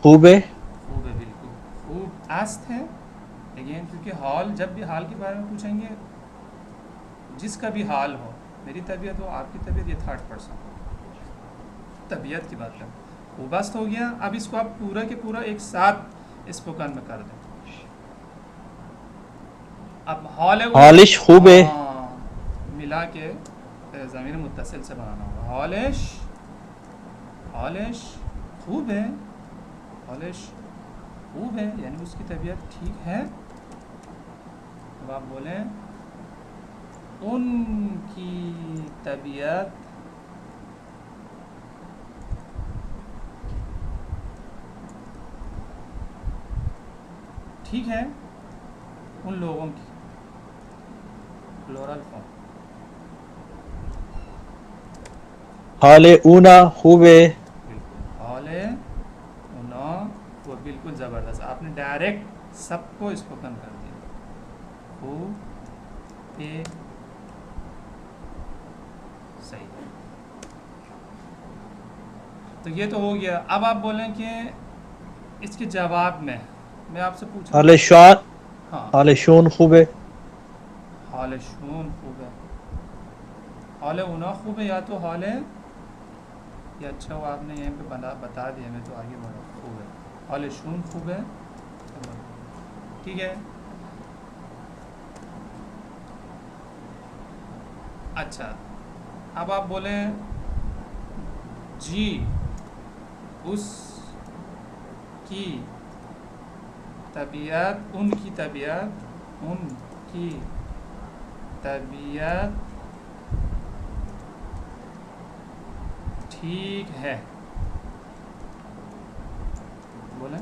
खूब है। खूब है, बिल्कुल। खूब आस्त है, लेकिन क्योंकि हाल, जब भी हाल के बारे में पूछेंगे, जिसका भी हाल हो, मेरी तबीयत हो, आपकी तबीयत, ये थर्ड पर्सन तबीयत की बात कर। खूबस्त हो गया। अब इसको आप पूरा के पूरा एक साथ स्पोकन में कर दें। अब हालिश खूब है। मिला के ज़मीर मुत्तसिल से बनाना होगा। हालिश खूब है, हालिश खूब है, यानी उसकी तबीयत ठीक है। अब आप बोलें उनकी तबीयत ठीक है, उन लोगों की, प्लूरल फॉर्म। हाले ऊना खूब है। बिल्कुल, हाले उना, वो बिल्कुल ज़बरदस्त, आपने डायरेक्ट सबको स्पोकन कर दिया। खूब पे, सही। तो ये तो हो गया। अब आप बोलें कि इसके जवाब में मैं आपसे पूछ रहा हाले हूँ। शान हाँ, हाले शून खूब है। हाल शून खूब है, हाल उना खूब है, या तो हाल है, या अच्छा वो आपने यहाँ पे बता दिया, मैं तो आगे बढ़ा। खूब है, हाल शून खूब है, ठीक है। अच्छा, अब आप बोले जी उस की तबीयत, उनकी तबीयत ठीक है। बोले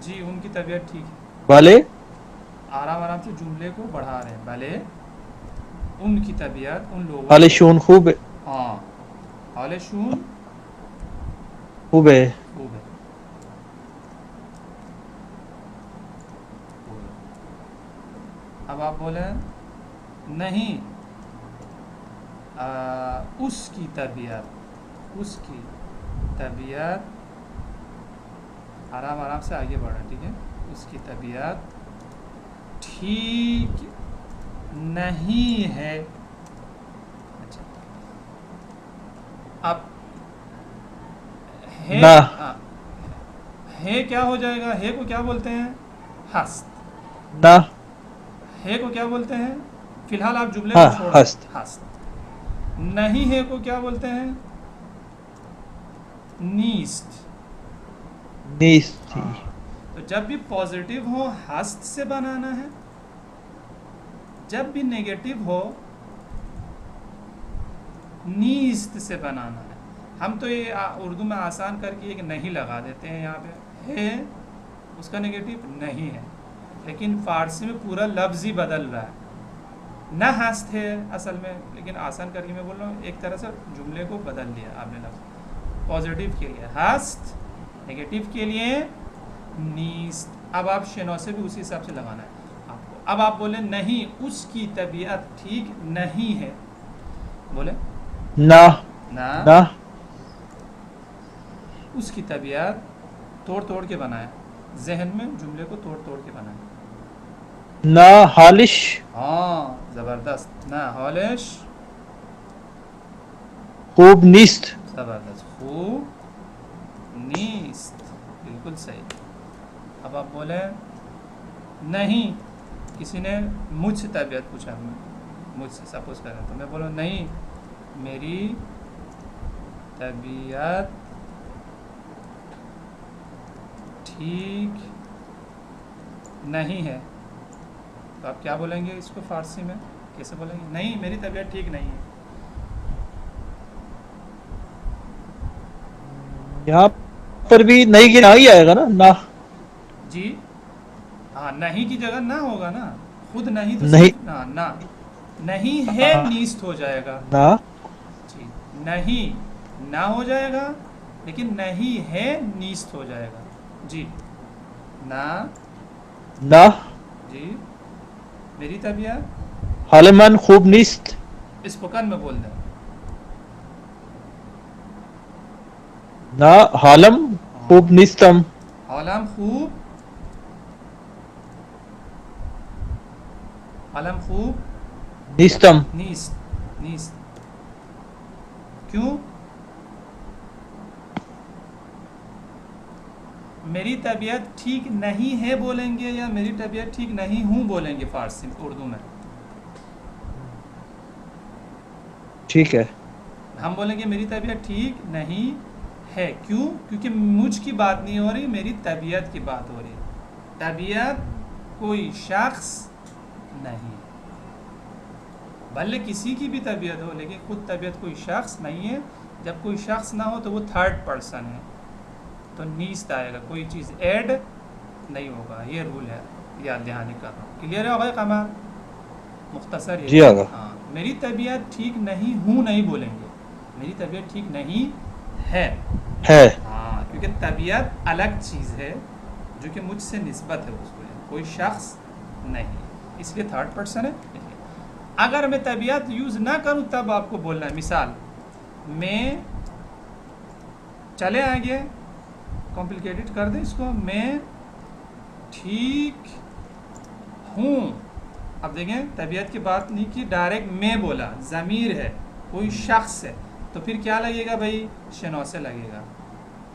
जी उनकी तबीयत ठीक है, भले आराम आराम से जुमले को बढ़ा रहे हैं। भले उनकी तबीयत, उन लोगों हाले की, शून खूब है। हाँ, हाले शून खूब है। खूब है। अब आप बोले नहीं, उसकी तबीयत आराम आराम से आगे बढ़ा, ठीक है। उसकी तबीयत ठीक नहीं है। अच्छा, अब है ना। है क्या हो जाएगा? है को क्या बोलते हैं? हस्त। ना। है को क्या बोलते हैं? फिलहाल आप जुमले हाँ, को छोड़ हस्त। दें, हस्त। नहीं है को क्या बोलते हैं? नीस्ट। नीस्ती। हाँ, तो जब भी पॉजिटिव हो हस्त से बनाना है, जब भी नेगेटिव हो नीस्त से बनाना है। हम तो ये उर्दू में आसान करके एक नहीं लगा देते हैं यहाँ पे, है उसका नेगेटिव नहीं है, लेकिन फ़ारसी में पूरा लफ्ज़ ही बदल रहा है। न हस्त है असल में, लेकिन आसान करके मैं बोल रहा हूँ, एक तरह से जुमले को बदल दिया आपने लफ्ज़। पॉजिटिव के लिए हस्त, नेगेटिव के लिए नीस्त। अब आप शेनौ से भी उसी हिसाब से लगाना है आपको। अब आप बोले नहीं, उसकी तबीयत ठीक नहीं है। बोले ना। ना, ना। उसकी तबीयत तोड़ तोड़ के बनाए, जहन में जुमले को तोड़ तोड़ के बनाए। ना हालिश। हाँ, ज़बरदस्त। ना हॉलिश, खूब नीस्त। ज़बरदस्त। खूब नीस्त, बिल्कुल सही। अब आप बोले नहीं, किसी ने मुझसे तबीयत पूछा, मुझसे सपोज करें, तो मैं बोलूँ नहीं, मेरी तबीयत ठीक नहीं है। तो आप क्या बोलेंगे इसको फ़ारसी में, कैसे बोलेंगे? नहीं, मेरी तबीयत ठीक नहीं है। यहाँ पर भी नहीं की ना ही आएगा ना। ना। जी हाँ, नहीं की जगह ना होगा ना, खुद नहीं तो नहीं। सिर्फ ना। ना नहीं है नीस्त हो जाएगा। ना। जी, नहीं ना हो जाएगा, लेकिन नहीं है नीस्त हो जाएगा। जी, ना। ना। जी, मेरी तबीयत हालमन खूब नीस्त। स्पोकन में बोल दें। ना हालम हाँ, खूब नीस्तम। आलम खूब, आलम खूब नीस्तम। नीस्त, नीस्त। क्यों? मेरी तबीयत ठीक नहीं है बोलेंगे या मेरी तबीयत ठीक नहीं हूँ बोलेंगे फ़ारसी उर्दू में? ठीक है। हम बोलेंगे मेरी तबीयत ठीक नहीं है। क्यों? क्योंकि मुझ की बात नहीं हो रही, मेरी तबीयत की बात हो रही है। तबीयत कोई शख्स नहीं, भले किसी की भी तबीयत हो, लेकिन खुद तबीयत कोई शख्स नहीं है। जब कोई शख्स ना हो तो वो थर्ड पर्सन है, तो नीस्त आएगा, कोई चीज़ ऐड नहीं होगा। ये रूल है, याद ध्यान कर रहा हूँ। क्लियर है भाई कमाल? मुख्तसर जी ये आगा। हाँ, मेरी तबीयत ठीक नहीं हूँ नहीं बोलेंगे, मेरी तबीयत ठीक नहीं है। है। हाँ, क्योंकि तबीयत अलग चीज़ है जो कि मुझसे निस्बत है उसको, कोई शख्स नहीं, इसलिए थर्ड पर्सन है। अगर मैं तबीयत यूज़ ना करूँ तब आपको बोलना है। मिसाल, मैं, चले आगे कॉम्प्लिकेटेड कर दें इसको, मैं ठीक हूँ। अब देखें, तबीयत की बात नहीं की, डायरेक्ट मैं बोला, ज़मीर है, कोई शख्स है, तो फिर क्या लगेगा भाई? शनो से लगेगा।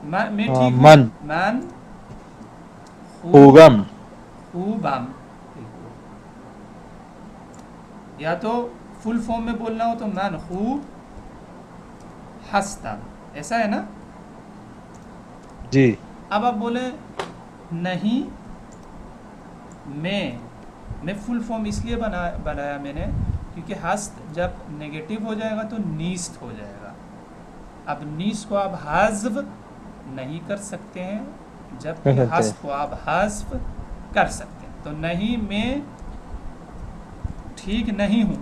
मैं ठीक हूँ, मन मन खूब, खूबम। खूबम। या तो फुल फॉर्म में बोलना हो तो मन खूब हस्ता, ऐसा है ना? जी। अब आप बोले नहीं, मैं फुल फॉर्म इसलिए बनाया मैंने क्योंकि हस्त जब नेगेटिव हो जाएगा तो नीस्त हो जाएगा। अब नीस्त को आप हज़्फ नहीं कर सकते हैं, जबकि कर सकते हैं। हस्त को आप हज़्फ कर सकते हैं। तो नहीं, मैं ठीक नहीं हूँ,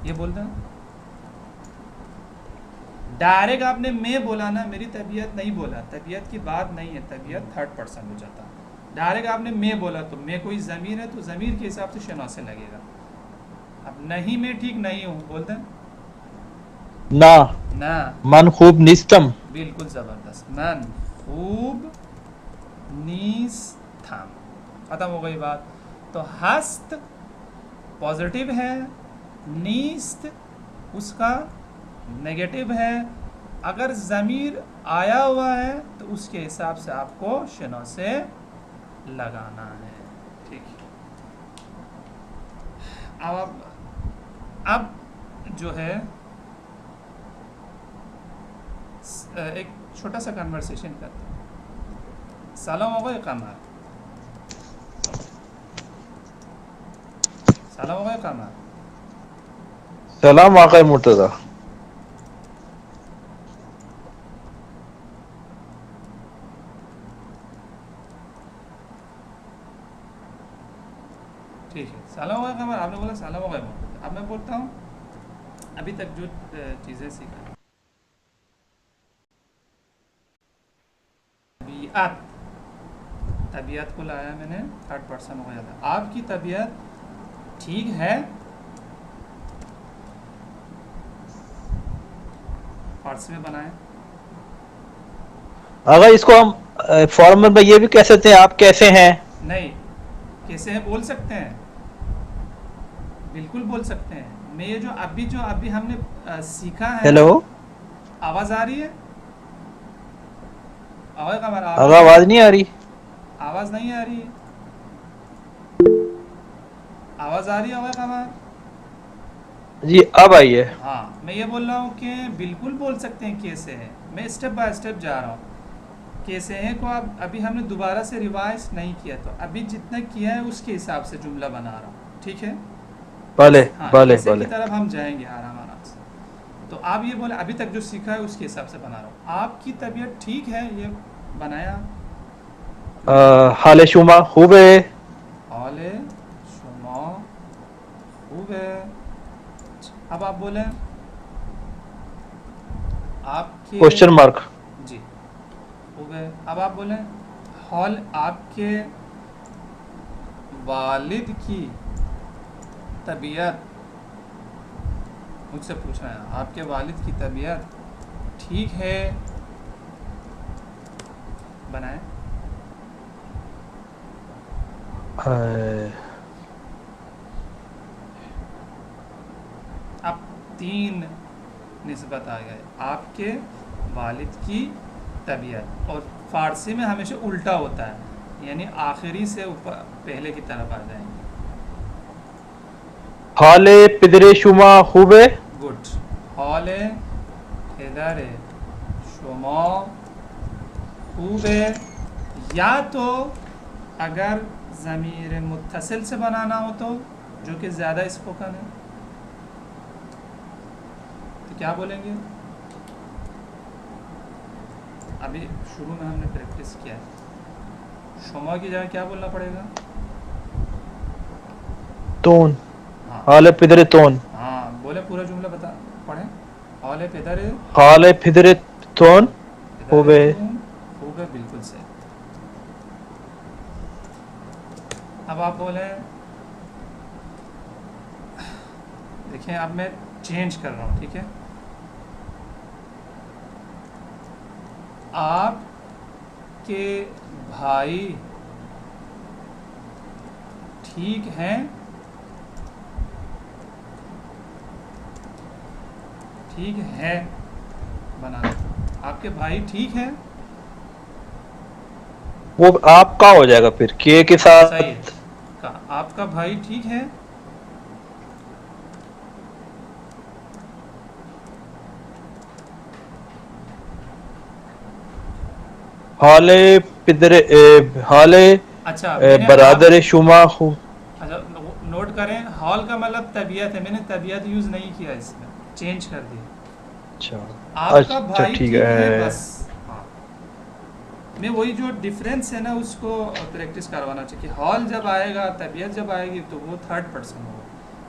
ये बोल दें। डायरेक्ट आपने मैं बोला ना, मेरी तबीयत नहीं बोला, तबीयत की बात नहीं है, तबीयत थर्ड पर्सन हो जाता। डायरेक्ट आपने मैं बोला तो मैं कोई ज़मीर है तो ज़मीर के हिसाब से शना से लगेगा। अब नहीं मैं ठीक नहीं हूँ बोलते हैं ना ना, मन खूब निस्तम। बिल्कुल ज़बरदस्त। मन खूब नीस थम, ख़त्म हो गई बात। तो हस्त पॉजिटिव है, नीस्त उसका नेगेटिव है। अगर ज़मीर आया हुआ है तो उसके हिसाब से आपको शनो से लगाना है। ठीक है, अब जो है एक छोटा सा कन्वर्सेशन करते हैं। सलाम हो गए कमर, सलाम हो गए कमर। सलाम आका मुर्तजा। ठीक है, सलाम हो गए कमर, आपने बोला सलाम हो गए मुर्तजा। अब मैं बोलता हूँ अभी तक जो चीज़ें सीखा, तबीयत, तबीयत को लाया मैंने, थर्ड पर्सन हो गया था। आपकी तबीयत ठीक है, फारसी में बनाए। अगर इसको हम फॉर्मल में ये भी कह सकते हैं, आप कैसे हैं। नहीं, कैसे हैं बोल सकते हैं, बिल्कुल बोल सकते हैं। मैं ये जो अभी हमने सीखा है ना, हेलो, आवाज़ आ रही है? आवाज़ कमर, अगर आवाज नहीं आ रही। आवाज़ नहीं आ रही है? आवाज़ आ रही है आवाज़ कमर? जी अब आई है। हाँ, मैं ये बोल रहा हूँ कि बिल्कुल बोल सकते हैं कैसे है। मैं स्टेप बाय स्टेप जा रहा हूँ। कैसे हैं को अब अभी हमने दोबारा से रिवाइज नहीं किया, तो अभी जितना किया है उसके हिसाब से जुमला बना रहा हूँ। ठीक है, भले हाँ, भले कैसे भले। की तरफ हम जाएंगे आराम आराम से। तो आप ये बोले अभी तक जो सीखा है उसके हिसाब से बना रहा हूँ। आपकी तबीयत ठीक है, ये बनाया। हाले शुमा खूब है। हाले शुमा खूब है। अब आप बोले आपके, क्वेश्चन मार्क। जी खूब है। अब आप बोले हाल आपके वालिद की तबीयत, मुझसे पूछना है आपके वालिद की तबीयत ठीक है, बनाए। अब 3 निस्बत आ गए, आपके वालिद की तबीयत। और फ़ारसी में हमेशा उल्टा होता है, यानी आखिरी से ऊपर पहले की तरफ आ जाएंगे। हाले पिदरे शुमा खूब है। गुड। हाल इधर शुमा खूब है। या तो अगर ज़मीर मुत्तसिल से बनाना हो तो, जो कि ज़्यादा स्पोकन है, तो क्या बोलेंगे? अभी शुरू में हमने प्रैक्टिस किया है। शुमा की जगह क्या बोलना पड़ेगा? तोन। हाँ हाले पिदरे तोन। हाँ, बोले पूरा जुमला बता, पढ़ें। हाल पिदर हाले पिदरे तोन खूब इधर है। तुम खूब है, बिल्कुल सही। अब आप बोले, देखिए अब मैं चेंज कर रहा हूँ, ठीक है। आपके भाई ठीक हैं, ठीक है बनाना। आपके भाई ठीक है, वो आपका हो जाएगा फिर के साथ। सही है। आपका भाई ठीक है, हाले पिदरे हाले अच्छा मैंने बरादर शुमा खूब। अच्छा नोट करें, हॉल का मतलब तबीयत है, मैंने तबीयत यूज़ नहीं किया, इसमें चेंज कर दिया। अच्छा आपका अच्छा भाई ठीक ठीक है, है। बस। हाँ, मैं वही जो डिफरेंस है ना उसको प्रैक्टिस करवाना चाहिए कि हॉल जब आएगा, तबीयत जब आएगी तो वो थर्ड पर्सन होगा,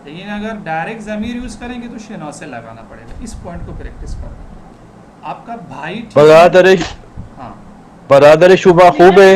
लेकिन अगर डायरेक्ट ज़मीर यूज़ करेंगे तो शनो से लगाना पड़ेगा। इस पॉइंट को प्रैक्टिस करना। आपका भाई ठीक है, बरादर हाँ बरादर शुमा खूब है।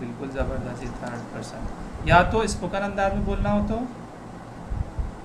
बिल्कुल ज़बरदस्त. Third person. या तो स्पोकन अंदाज में बोलना हो तो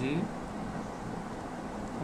जी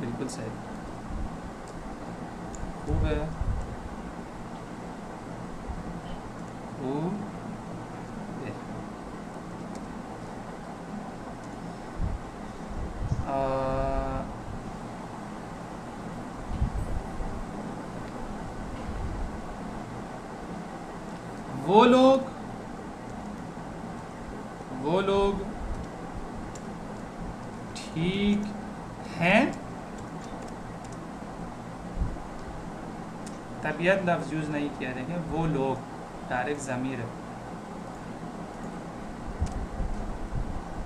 बिल्कुल सही. खूब है. खूब है. अ, वो लोग ठीक हैं. तबीयत लफ्ज़ यूज़ नहीं किया. देखें वो लोग डायरेक्ट ज़मीर है.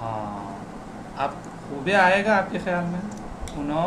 हाँ. अब खूबे आएगा आपके ख्याल में. उनो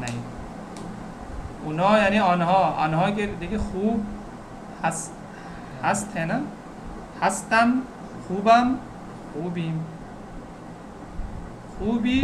नहीं. उनो यानी अनहो के देखिए खूब हस्त है ना. हस्तम खूबम खूबीम खूबी.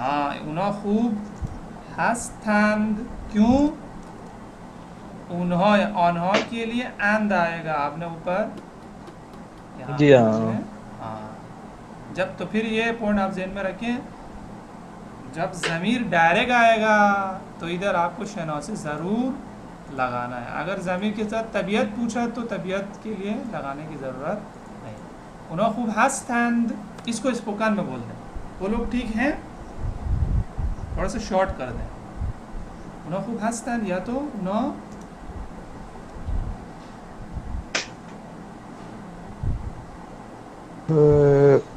हाँ. उनो खूब हस्तंद. क्यों? उन्हों अनहो के लिए आंद आएगा. आपने ऊपर यहाँ जी पे हाँ. लिखे हैं. हाँ. जब तो फिर ये पॉइंट आप ज़हन में रखें. जब ज़मीर डायरेक्ट आएगा तो इधर आपको शनासी ज़रूर लगाना है. अगर ज़मीर के साथ तबीयत पूछा तो तबीयत के लिए लगाने की ज़रूरत नहीं. उन्हों खूब हस्तंद. इसको स्पोकन में बोल दें. वो लोग ठीक हैं. थोड़ा सा शॉर्ट कर दें. उन्हों खूब हस्तंद या तो उन्हों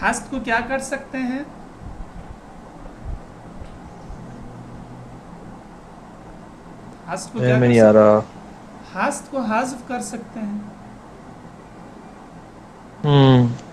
हस्त को क्या कर सकते हैं? हस्त को क्या में कर नहीं आ सकते रहा. हैं? हस्त को हज़्फ कर सकते हैं.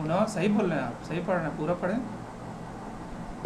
उन्हों सही बोल रहे हैं आप. सही पढ़ रहे हैं. पूरा पढ़ें.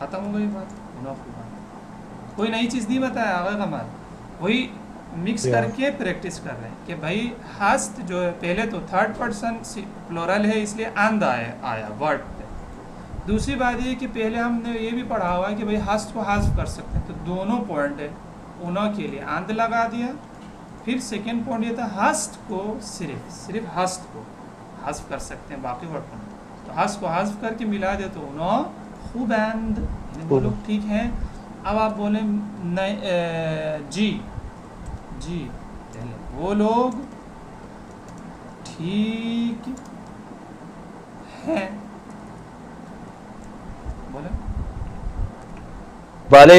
ख़त्म हो गई बात. उन्हों खूब. कोई नई चीज़ नहीं बताया आगे कमाल. वही मिक्स या. करके प्रैक्टिस कर रहे हैं कि भाई हस्त जो है पहले तो थर्ड पर्सन प्लोरल है इसलिए आंद आया वर्ड पे. दूसरी बात ये कि पहले हमने ये भी पढ़ा हुआ है कि भाई हस्त को हज़्फ कर सकते हैं. तो दोनों पॉइंट है. उन्हों के लिए आंद लगा दिया. फिर सेकेंड पॉइंट ये था हस्त को सिर्फ हस्त को हज़्फ कर सकते हैं बाकी वर्ड को. तो हस्त को हज़्फ करके मिला दे तो उन्हों खूबंद. वो लोग ठीक हैं. अब आप बोले जी पहले वो लोग ठीक हैं. बोले वाले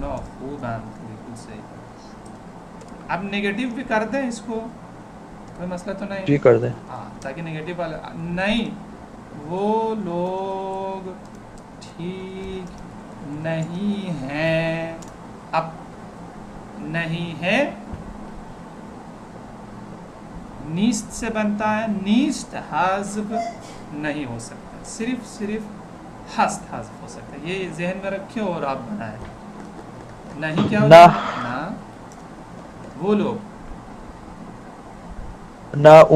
नो खूबंद. बिल्कुल सही. अब नेगेटिव भी कर दें इसको. कोई मसला तो नहीं. जी कर दें. हाँ. ताकि नेगेटिव वाला नहीं. वो लोग ठीक नहीं हैं. अब नहीं है नीस्त से बनता है. नीस्त हज़्फ नहीं हो सकता. सिर्फ हस्त हज़्फ हो सकता है. ये जहन में रखे और आप बनाए. नहीं क्या हो ना. ना. वो लोग ना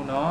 उन्हों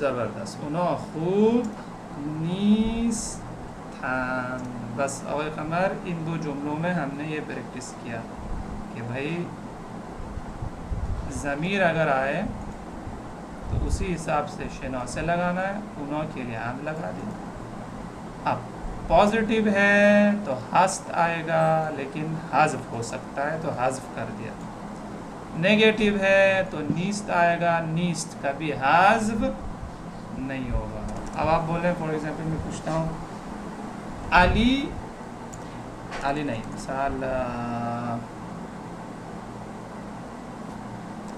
ज़बरदस्त. उन्हों खूब नीस्थान. बस और कमर इन दो जुमलों में हमने ये प्रैक्टिस किया कि भाई ज़मीर अगर आए तो उसी हिसाब से शना से लगाना है. उन्हों के लिए आंद लगा दी. अब पॉजिटिव है तो हस्त आएगा लेकिन हज़्फ हो सकता है तो हज़्फ कर दिया. नेगेटिव है तो नीस्त आएगा. नीस्त कभी हज़्फ नहीं होगा. अब आप बोलें फॉर एग्जांपल मैं पूछता हूँ अली नहीं मिसाल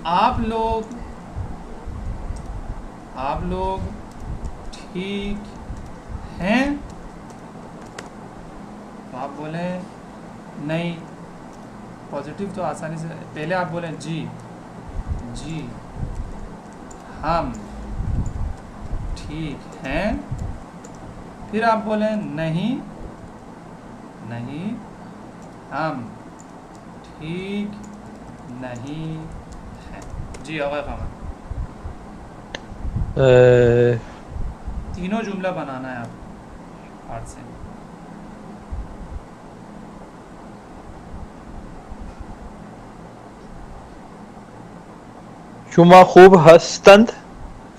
आप लोग ठीक हैं, तो आप बोलें नहीं। पॉजिटिव तो आसानी से, पहले आप बोलें जी, जी हम ठीक हैं, फिर आप बोलें नहीं, नहीं हम ठीक नहीं हैं। जी आगा कमर, तीनों जुमला बनाना है आप हाथ से। शुमा खूब हस्तंद,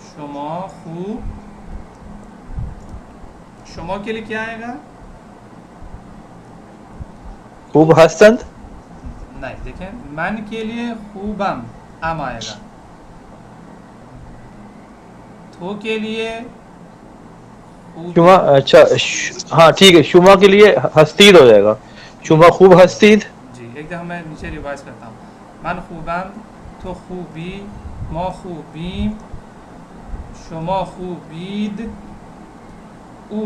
शुमा खूब, शुमा के लिए क्या आएगा? खूब हस्तंद, नहीं, देखें, मन के लिए खूबम आम आएगा, थो के लिए शुमा, अच्छा हाँ ठीक है, शुमा के लिए हस्तीद हो जाएगा, शुमा खूब हस्तीद। जी एक दफ़ा मैं नीचे रिवाइज करता हूँ। मन खूबम, तो खूबी, मो खूबीम, शुमा खूबीद, ऊ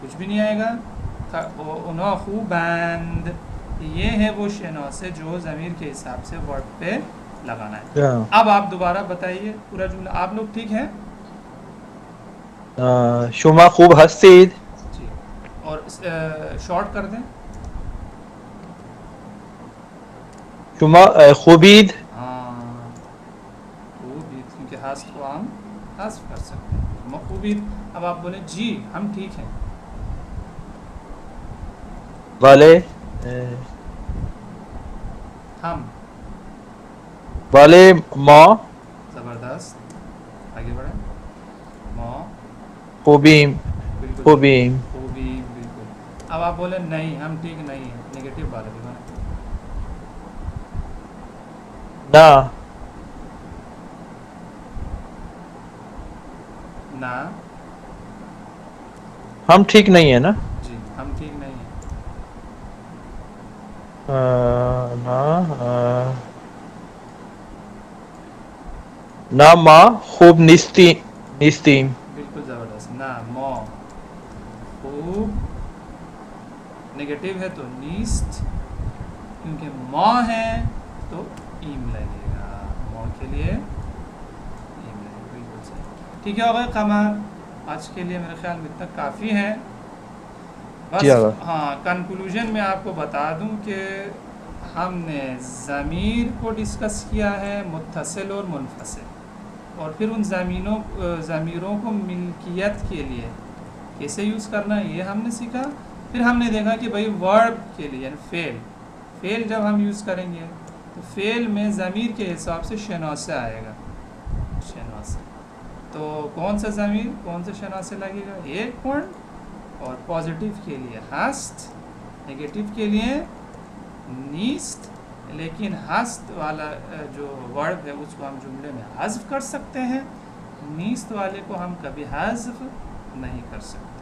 कुछ भी नहीं आएगा, उन्हा खूबंद। ये है वो शनासे जो ज़मीर के हिसाब से वर्ड पे लगाना है। अब आप दोबारा बताइए पूरा जुमला, आप लोग ठीक हैं? शुमा खूब हस्तीद, जी, और शॉर्ट कर दें। शुमा खूबीद, हाँ, खूबीद, क्योंकि हस्त को हम हस्फ कर सकते हैं, मखूबीद। अब आप बोले जी हम ठीक हैं, वाले हम, वाले माँ ज़बरदस्त, आगे बढ़े, मौ, खूबीम, बिल्कुल खूबीम, खूबी, बिल्कुल। अब आप बोले नहीं हम ठीक नहीं हैं, नेगेटिव वाला भी बना, ना ना, हम ठीक नहीं है ना, जी हम ठीक नहीं हैं, ना ना माँ खूब निस्ती निस्तीम, बिल्कुल ज़बरदस्त। ना, मौ, खूब, नेगेटिव है तो नीस्ट, क्योंकि मौ है तो ईम लगेगा, मौ के लिए ईम लगेगा, बिल्कुल सही। ठीक है, हो गए कमाल, आज के लिए मेरे ख्याल में इतना काफ़ी है। जी बस आगा, हाँ, कंक्लूजन में आपको बता दूं कि हमने ज़मीर को डिस्कस किया है, मुत्तसिल और मुनफसिल, और फिर उन ज़मीरों को मिल्कियत के लिए कैसे यूज़ करना है ये हमने सीखा। फिर हमने देखा कि भाई वर्ब के लिए यानी फ़ेल जब हम यूज़ करेंगे तो फ़ेल में ज़मीर के हिसाब से शनासे आएगा, शनासे। तो कौन सा ज़मीर कौन से शनासे लगेगा, एक पॉइंट, और पॉजिटिव के लिए हस्त, नेगेटिव के लिए नीस्ट। लेकिन हस्त वाला जो वर्ड है उसको हम जुमले में हज़्फ़ कर सकते हैं, नीस्त वाले को हम कभी हज़्फ़ नहीं कर सकते।